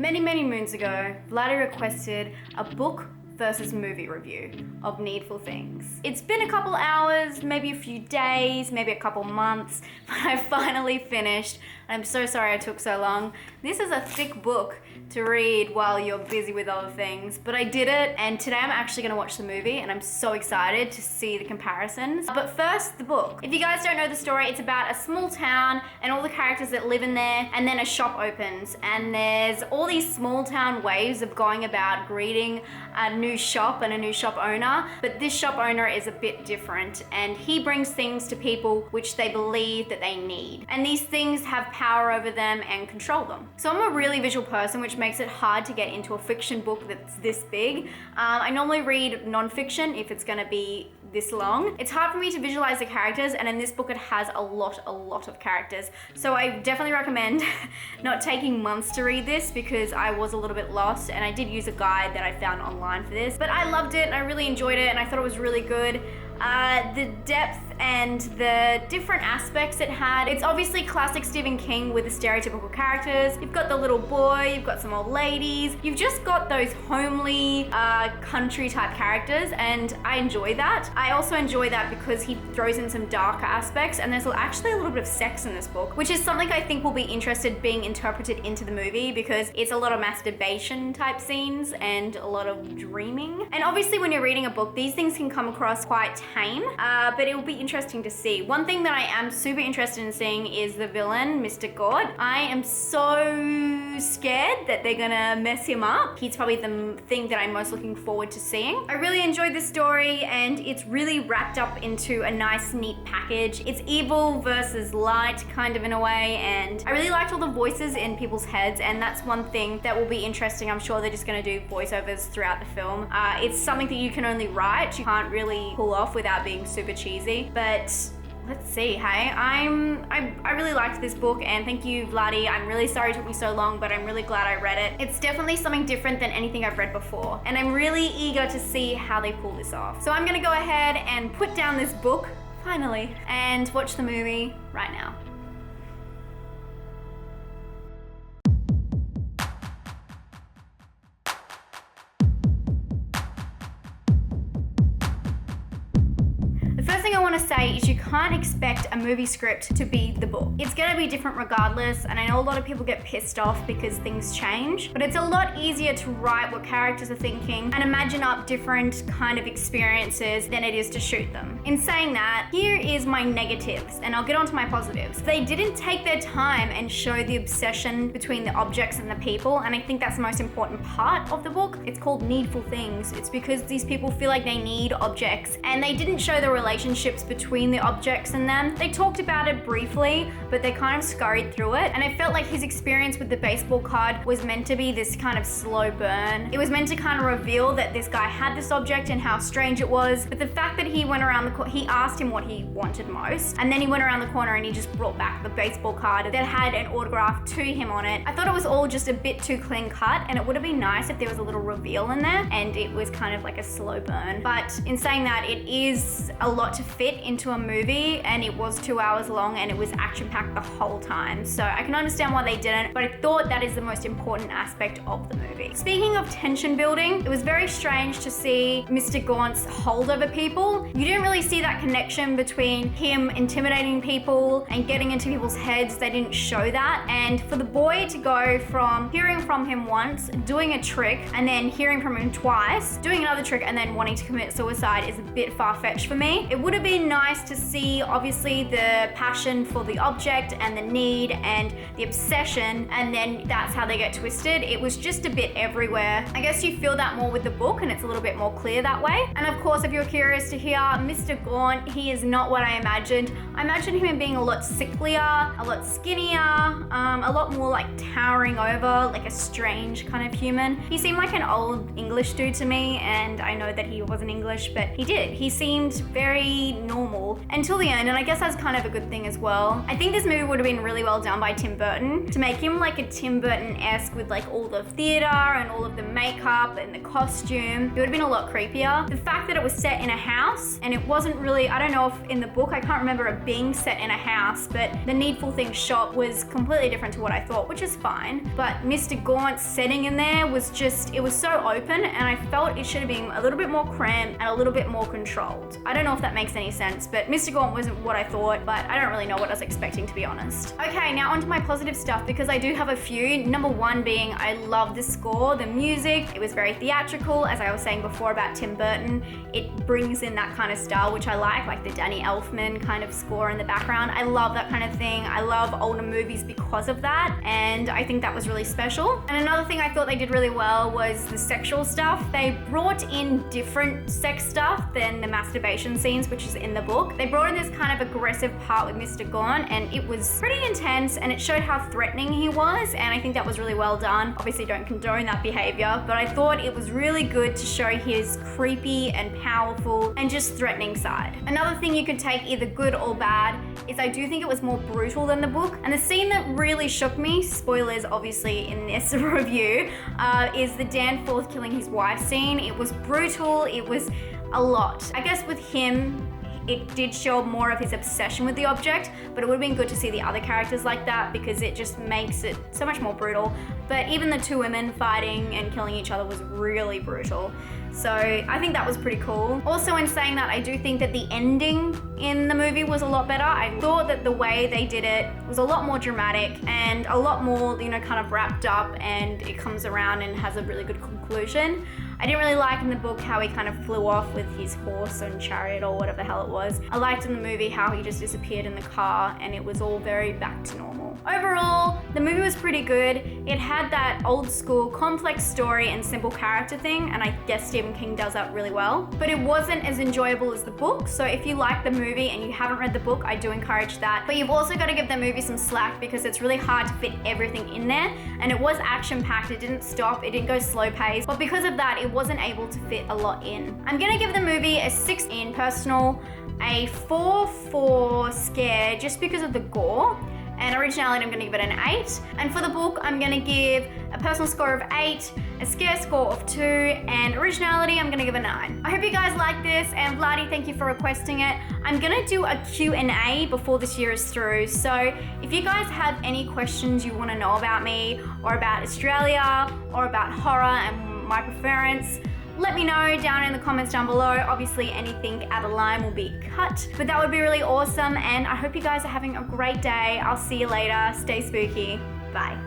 Many moons ago, Vladi requested a book versus movie review of Needful things. It's been a couple hours, maybe a few days, maybe a couple months, but I finally finished. I'm so sorry it took so long. This is a thick book to read while you're busy with other things, but I did it, and today I'm actually gonna watch the movie, and I'm so excited to see the comparisons. But first, the book. If you guys don't know the story, it's about a small town and all the characters that live in there, and then a shop opens, and there's all these small town ways of going about greeting a new shop and a new shop owner, but this shop owner is a bit different, and he brings things to people which they believe that they need, and these things have power over them and control them. So I'm a really visual person, which makes it hard to get into a fiction book that's this big. I normally read non-fiction if it's gonna be this long. It's hard for me to visualize the characters, and in this book it has a lot of characters. So I definitely recommend not taking months to read this, because I was a little bit lost, and I did use a guide that I found online for this. But I loved it, and I really enjoyed it, and I thought it was really good. The depth and the different aspects it had. It's obviously classic Stephen King with the stereotypical characters. You've got the little boy, you've got some old ladies, you've just got those homely country type characters, and I enjoy that. I also enjoy that because he throws in some darker aspects, and there's actually a little bit of sex in this book, which is something I think will be interested being interpreted into the movie, because it's a lot of masturbation type scenes and a lot of dreaming. And obviously when you're reading a book, these things can come across quite tame, but it will be interesting to see. One thing that I am super interested in seeing is the villain, Mr. God. I am so scared that they're gonna mess him up. He's probably the thing that I'm most looking forward to seeing. I really enjoyed this story, and it's really wrapped up into a nice, neat package. It's evil versus light, kind of in a way, and I really liked all the voices in people's heads, and that's one thing that will be interesting. I'm sure they're just gonna do voiceovers throughout the film. It's something that you can only write. You can't really pull off without being super cheesy, but let's see, hey? I really liked this book, and thank you, Vladi. I'm really sorry it took me so long, but I'm really glad I read it. It's definitely something different than anything I've read before, and I'm really eager to see how they pull this off. So I'm gonna go ahead and put down this book, finally, and watch the movie right now. I want to say is you can't expect a movie script to be the book. It's going to be different regardless, and I know a lot of people get pissed off because things change, but it's a lot easier to write what characters are thinking and imagine up different kind of experiences than it is to shoot them. In saying that, here is my negatives, and I'll get on to my positives. They didn't take their time and show the obsession between the objects and the people, and I think that's the most important part of the book. It's called Needful Things. It's because these people feel like they need objects, and they didn't show the relationships between the objects and them. They talked about it briefly, but they kind of scurried through it, and I felt like his experience with the baseball card was meant to be this kind of slow burn. It was meant to kind of reveal that this guy had this object and how strange it was, but the fact that he went around the corner, he asked him what he wanted most, and then he went around the corner and he just brought back the baseball card that had an autograph to him on it. I thought it was all just a bit too clean cut, and it would have been nice if there was a little reveal in there and it was kind of like a slow burn. But in saying that, it is a lot to fit into a movie, and it was 2 hours long, and it was action-packed the whole time. So I can understand why they didn't, but I thought that is the most important aspect of the movie. Speaking of tension building, it was very strange to see Mr. Gaunt's hold over people. You didn't really see that connection between him intimidating people and getting into people's heads. They didn't show that. And for the boy to go from hearing from him once, doing a trick, and then hearing from him twice, doing another trick, and then wanting to commit suicide is a bit far-fetched for me. It would have been nice to see, obviously, the passion for the object and the need and the obsession, and then that's how they get twisted. It was just a bit everywhere. I guess you feel that more with the book, and it's a little bit more clear that way. And of course, if you're curious to hear, Mr. Gaunt, he is not what I imagined. I imagined him being a lot sicklier, a lot skinnier, a lot more like towering over, like a strange kind of human. He seemed like an old English dude to me, and I know that he wasn't English, but he did. He seemed very pretty normal until the end, and I guess that's kind of a good thing as well. I think this movie would have been really well done by Tim Burton to make him like a Tim Burton-esque with like all the theater and all of the makeup and the costume. It would have been a lot creepier. The fact that it was set in a house and it wasn't really, I don't know if in the book, I can't remember it being set in a house, but the Needful Things shop was completely different to what I thought, which is fine. But Mr. Gaunt's setting in there was just, it was so open, and I felt it should have been a little bit more cramped and a little bit more controlled. I don't know if that makes any sense, but Mr. Gaunt wasn't what I thought, but I don't really know what I was expecting, to be honest. Okay, now onto my positive stuff, because I do have a few. Number one being, I love the score, the music. It was very theatrical, as I was saying before about Tim Burton. It brings in that kind of style, which I like the Danny Elfman kind of score in the background. I love that kind of thing. I love older movies because of that, and I think that was really special. And another thing I thought they did really well was the sexual stuff. They brought in different sex stuff than the masturbation scenes, which is in the book. They brought in this kind of aggressive part with Mr. Gaunt, and it was pretty intense, and it showed how threatening he was, and I think that was really well done. Obviously don't condone that behavior, but I thought it was really good to show his creepy and powerful and just threatening side. Another thing you could take either good or bad is I do think it was more brutal than the book, and the scene that really shook me, spoilers obviously in this review, is the Danforth killing his wife scene. It was brutal, it was a lot. I guess with him, it did show more of his obsession with the object, but it would have been good to see the other characters like that because it just makes it so much more brutal. But even the two women fighting and killing each other was really brutal. So I think that was pretty cool. Also, in saying that, I do think that the ending in the movie was a lot better. I thought that the way they did it was a lot more dramatic and a lot more, kind of wrapped up, and it comes around and has a really good conclusion. I didn't really like in the book how he kind of flew off with his horse and chariot or whatever the hell it was. I liked in the movie how he just disappeared in the car and it was all very back to normal. Overall, the movie was pretty good. It had that old school complex story and simple character thing, and I guess Stephen King does that really well. But it wasn't as enjoyable as the book, so if you like the movie and you haven't read the book, I do encourage that. But you've also got to give the movie some slack because it's really hard to fit everything in there, and it was action-packed, it didn't stop, it didn't go slow pace, but because of that, it wasn't able to fit a lot in. I'm gonna give the movie a 6 in personal, a 4 scare just because of the gore, and originality I'm gonna give it an 8. And for the book, I'm gonna give a personal score of 8, a scare score of 2, and originality I'm gonna give a 9. I hope you guys like this, and Vladi, thank you for requesting it. I'm gonna do a Q&A before this year is through, so if you guys have any questions you wanna know about me, or about Australia, or about horror and my preference, let me know down in the comments down below. Obviously anything out of line will be cut, but that would be really awesome, and I hope you guys are having a great day. I'll see you later. Stay spooky. Bye.